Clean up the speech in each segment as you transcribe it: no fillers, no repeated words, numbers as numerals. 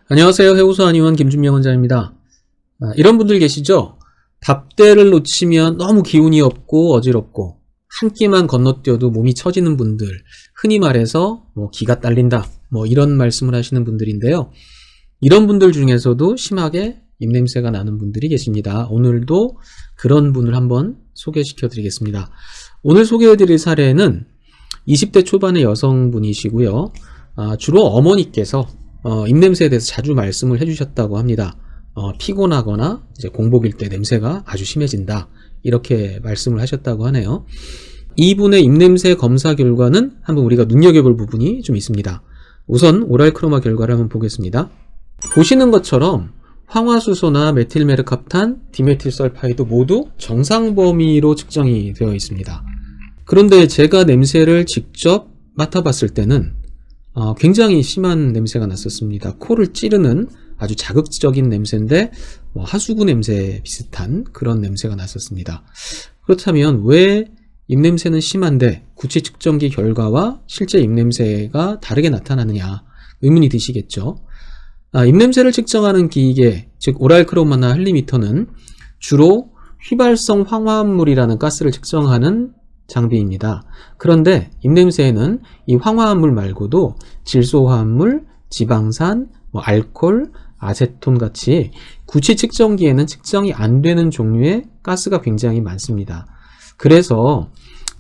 안녕하세요. 해우수 한의원 김준명 원장입니다. 이런 분들 계시죠? 밥대를 놓치면 너무 기운이 없고 어지럽고 한 끼만 건너뛰어도 몸이 처지는 분들, 흔히 말해서 기가 딸린다 이런 말씀을 하시는 분들인데요. 이런 분들 중에서도 심하게 입냄새가 나는 분들이 계십니다. 오늘도 그런 분을 한번 소개시켜 드리겠습니다. 오늘 소개해 드릴 사례는 20대 초반의 여성분이시고요. 주로 어머니께서 입냄새에 대해서 자주 말씀을 해주셨다고 합니다. 피곤하거나 이제 공복일 때 냄새가 아주 심해진다, 이렇게 말씀을 하셨다고 하네요. 이분의 입냄새 검사 결과는 한번 우리가 눈여겨볼 부분이 좀 있습니다. 우선 오랄 크로마 결과를 한번 보겠습니다. 보시는 것처럼 황화수소나 메틸메르캅탄, 디메틸설파이드 모두 정상 범위로 측정이 되어 있습니다. 그런데 제가 냄새를 직접 맡아봤을 때는 굉장히 심한 냄새가 났었습니다. 코를 찌르는 아주 자극적인 냄새인데 하수구 냄새 비슷한 그런 냄새가 났었습니다. 그렇다면 왜 입냄새는 심한데 구취 측정기 결과와 실제 입냄새가 다르게 나타나느냐 의문이 드시겠죠. 입냄새를 측정하는 기계, 즉 오랄 크로마나 할리미터는 주로 휘발성 황화합물이라는 가스를 측정하는 장비입니다. 그런데 입냄새에는 이 황화합물 말고도 질소화합물, 지방산, 알코올, 아세톤 같이 구취 측정기에는 측정이 안 되는 종류의 가스가 굉장히 많습니다. 그래서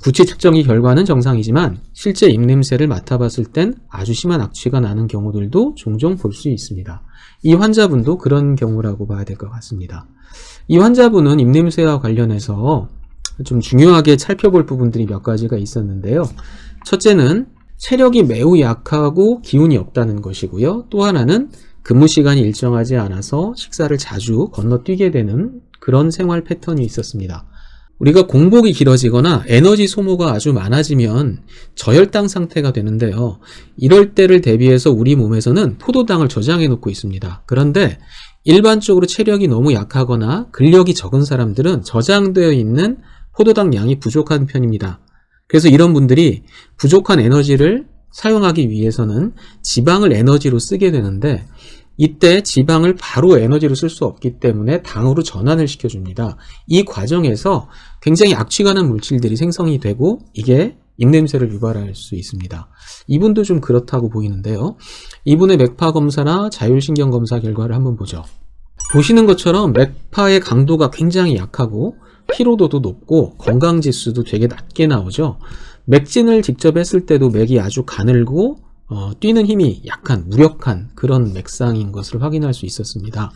구취 측정기 결과는 정상이지만 실제 입냄새를 맡아봤을 땐 아주 심한 악취가 나는 경우들도 종종 볼 수 있습니다. 이 환자분도 그런 경우라고 봐야 될 것 같습니다. 이 환자분은 입냄새와 관련해서 좀 중요하게 살펴볼 부분들이 몇 가지가 있었는데요. 첫째는 체력이 매우 약하고 기운이 없다는 것이고요. 또 하나는 근무 시간이 일정하지 않아서 식사를 자주 건너뛰게 되는 그런 생활 패턴이 있었습니다. 우리가 공복이 길어지거나 에너지 소모가 아주 많아지면 저혈당 상태가 되는데요. 이럴 때를 대비해서 우리 몸에서는 포도당을 저장해 놓고 있습니다. 그런데 일반적으로 체력이 너무 약하거나 근력이 적은 사람들은 저장되어 있는 포도당 양이 부족한 편입니다. 그래서 이런 분들이 부족한 에너지를 사용하기 위해서는 지방을 에너지로 쓰게 되는데 이때 지방을 바로 에너지로 쓸 수 없기 때문에 당으로 전환을 시켜줍니다. 이 과정에서 굉장히 악취가 나는 물질들이 생성이 되고 이게 입냄새를 유발할 수 있습니다. 이분도 좀 그렇다고 보이는데요. 이분의 맥파 검사나 자율신경 검사 결과를 한번 보죠. 보시는 것처럼 맥파의 강도가 굉장히 약하고 피로도도 높고 건강지수도 되게 낮게 나오죠. 맥진을 직접 했을 때도 맥이 아주 가늘고 뛰는 힘이 약한, 무력한 그런 맥상인 것을 확인할 수 있었습니다.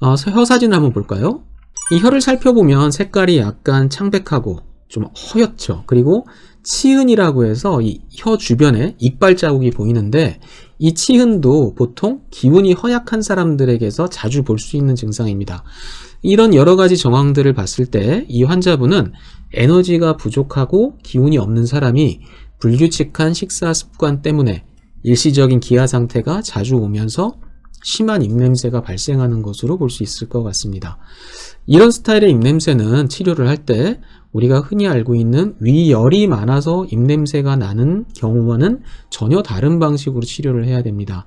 혀 사진을 한번 볼까요? 이 혀를 살펴보면 색깔이 약간 창백하고 좀 허옇죠. 그리고 치흔이라고 해서 이 혀 주변에 이빨 자국이 보이는데 이 치흔도 보통 기운이 허약한 사람들에게서 자주 볼 수 있는 증상입니다. 이런 여러 가지 정황들을 봤을 때 이 환자분은 에너지가 부족하고 기운이 없는 사람이 불규칙한 식사 습관 때문에 일시적인 기아 상태가 자주 오면서 심한 입냄새가 발생하는 것으로 볼 수 있을 것 같습니다. 이런 스타일의 입냄새는 치료를 할 때 우리가 흔히 알고 있는 위열이 많아서 입냄새가 나는 경우와는 전혀 다른 방식으로 치료를 해야 됩니다.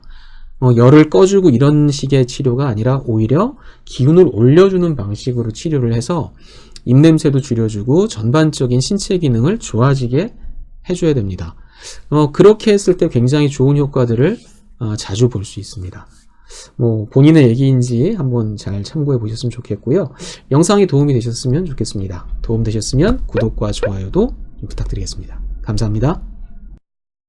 열을 꺼주고 이런 식의 치료가 아니라 오히려 기운을 올려주는 방식으로 치료를 해서 입냄새도 줄여주고 전반적인 신체 기능을 좋아지게 해줘야 됩니다. 그렇게 했을 때 굉장히 좋은 효과들을 자주 볼 수 있습니다. 본인의 얘기인지 한번 잘 참고해 보셨으면 좋겠고요. 영상이 도움이 되셨으면 좋겠습니다. 도움 되셨으면 구독과 좋아요도 부탁드리겠습니다. 감사합니다.